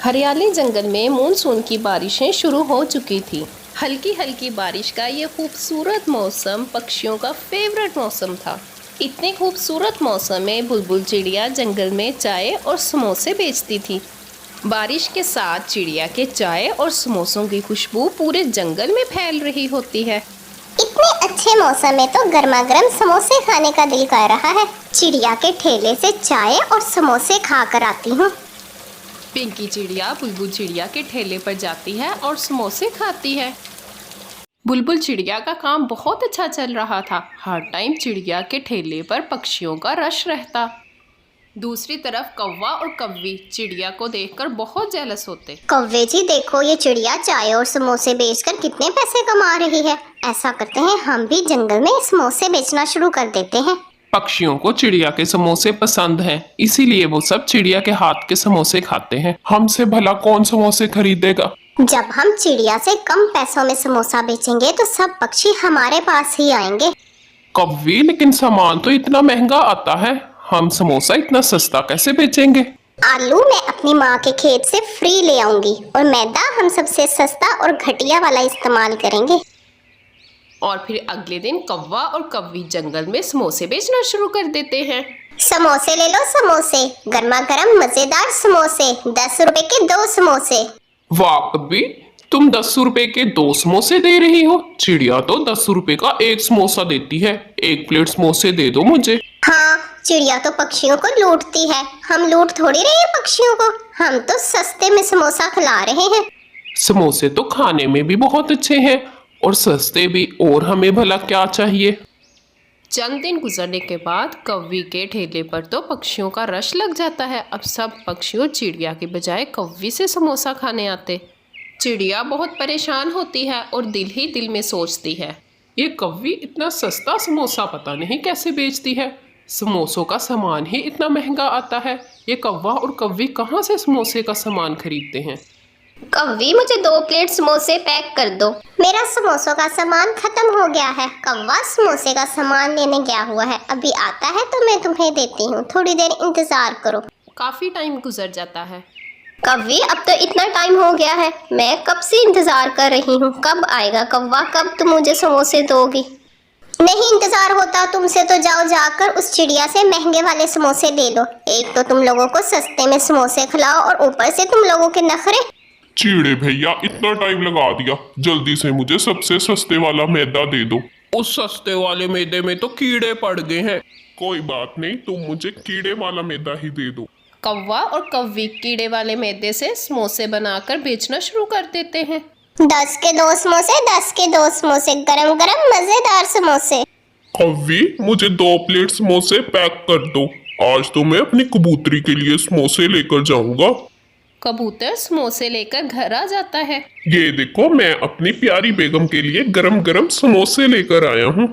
हरियाली जंगल में मानसून की बारिशें शुरू हो चुकी थी। हल्की हल्की बारिश का ये खूबसूरत मौसम पक्षियों का फेवरेट मौसम था। इतने खूबसूरत मौसम में बुलबुल चिड़िया जंगल में चाय और समोसे बेचती थी। बारिश के साथ चिड़िया के चाय और समोसों की खुशबू पूरे जंगल में फैल रही होती है। इतने अच्छे मौसम में तो गर्मा गर्म समोसे खाने का दिल कर रहा है। चिड़िया के ठेले से चाय और समोसे खा कर आती हूँ। पिंकी चिड़िया बुलबुल चिड़िया के ठेले पर जाती है और समोसे खाती है। बुलबुल चिड़िया का काम बहुत अच्छा चल रहा था। हर टाइम चिड़िया के ठेले पर पक्षियों का रश रहता। दूसरी तरफ कौवा और कव्वी चिड़िया को देखकर बहुत जेलस होते। कौवे जी देखो, ये चिड़िया चाय और समोसे बेचकर कितने पैसे कमा रही है। ऐसा करते हैं, हम भी जंगल में समोसे बेचना शुरू कर देते हैं। पक्षियों को चिड़िया के समोसे पसंद हैं, इसीलिए वो सब चिड़िया के हाथ के समोसे खाते हैं। हमसे भला कौन समोसे खरीदेगा? जब हम चिड़िया से कम पैसों में समोसा बेचेंगे तो सब पक्षी हमारे पास ही आएंगे। कव्वी, लेकिन सामान तो इतना महंगा आता है, हम समोसा इतना सस्ता कैसे बेचेंगे? आलू मैं अपनी माँ के खेत से फ्री ले आऊंगी और मैदा हम सबसे सस्ता और घटिया वाला इस्तेमाल करेंगे। और फिर अगले दिन कौवा और कव्वी जंगल में समोसे बेचना शुरू कर देते हैं। समोसे ले लो, समोसे गर्मा गर्म मजेदार समोसे, 10 रुपए के 2 समोसे। वाह कव्वी, तुम 10 रुपए के 2 समोसे दे रही हो। चिड़िया तो 10 रुपए का 1 समोसा देती है। 1 प्लेट समोसे दे दो मुझे। हाँ, चिड़िया तो पक्षियों को लूटती है। हम लूट थोड़ी रहे हैं पक्षियों को, हम तो सस्ते में समोसा खिला रहे हैं। समोसे तो खाने में भी बहुत अच्छे हैं और सस्ते भी, और हमें भला क्या चाहिए? चंद दिन गुजरने के बाद कव्वी के ठेले पर तो पक्षियों का रश लग जाता है। अब सब पक्षियों चिड़िया के बजाय कव्वी से समोसा खाने आते। चिड़िया बहुत परेशान होती है और दिल ही दिल में सोचती है, ये कव्वी इतना सस्ता समोसा पता नहीं कैसे बेचती है। समोसों का सामान ही इतना महंगा आता है। ये कौवा और कव्वी कहाँ से समोसे का सामान खरीदते हैं? कव्वी, मुझे 2 प्लेट समोसे पैक कर दो। मेरा समोसों का सामान खत्म हो गया है। कौवा समोसे का सामान लेने गया हुआ है, अभी आता है तो मैं तुम्हें देती हूँ, थोड़ी देर इंतजार करो। काफी टाइम गुजर जाता है। कव्वी, अब तो इतना टाइम हो गया है, मैं कब से इंतजार कर रही हूँ। कब आएगा कौवा, कब तुम मुझे समोसे दोगी? नहीं इंतजार होता तुमसे तो जाओ जाकर उस चिड़िया से महंगे वाले समोसे ले लो। एक तो तुम लोगों को सस्ते में समोसे खिलाओ और ऊपर से तुम लोगों के नखरे। चिड़े भैया, इतना टाइम लगा दिया, जल्दी से मुझे सबसे सस्ते वाला मैदा दे दो। उस सस्ते वाले मैदे में तो कीड़े पड़ गए हैं। कोई बात नहीं, तुम मुझे कीड़े वाला मैदा ही दे दो। कौवा और कव्वी कीड़े वाले मैदे से समोसे बनाकर बेचना शुरू कर देते हैं। 10 के 2 समोसे, 10 के 2 समोसे, गरम गरम मजेदार समोसे। कव्वी, मुझे 2 प्लेट समोसे पैक कर दो। आज तो मैं अपनी कबूतरी के लिए समोसे लेकर जाऊंगा। कबूतर समोसे लेकर घर आ जाता है। ये देखो, मैं अपनी प्यारी बेगम के लिए गरम गरम समोसे लेकर आया हूँ।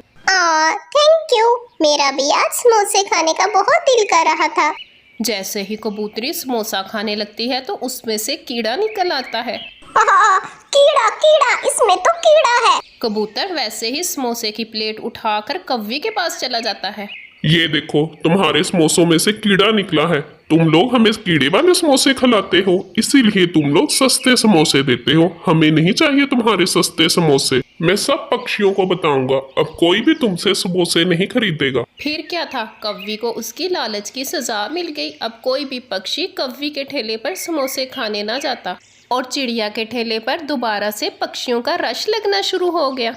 थैंक यू, मेरा भी आज समोसे खाने का बहुत दिल कर रहा था। जैसे ही कबूतरी समोसा खाने लगती है तो उसमें से कीड़ा निकल आता है। कीड़ा कीड़ा, इसमें तो कीड़ा है। कबूतर वैसे ही समोसे की प्लेट उठाकर कव्वी के पास चला जाता है। ये देखो, तुम्हारे समोसों में से कीड़ा निकला है। तुम लोग हमें कीड़े वाले समोसे खिलाते हो, इसीलिए तुम लोग सस्ते समोसे देते हो। हमें नहीं चाहिए तुम्हारे सस्ते समोसे। मैं सब पक्षियों को बताऊंगा, अब कोई भी तुमसे समोसे नहीं खरीदेगा। फिर क्या था, कव्वी को उसकी लालच की सजा मिल गई। अब कोई भी पक्षी कव्वी के ठेले पर समोसे खाने ना जाता और चिड़िया के ठेले पर दोबारा से पक्षियों का रश लगना शुरू हो गया।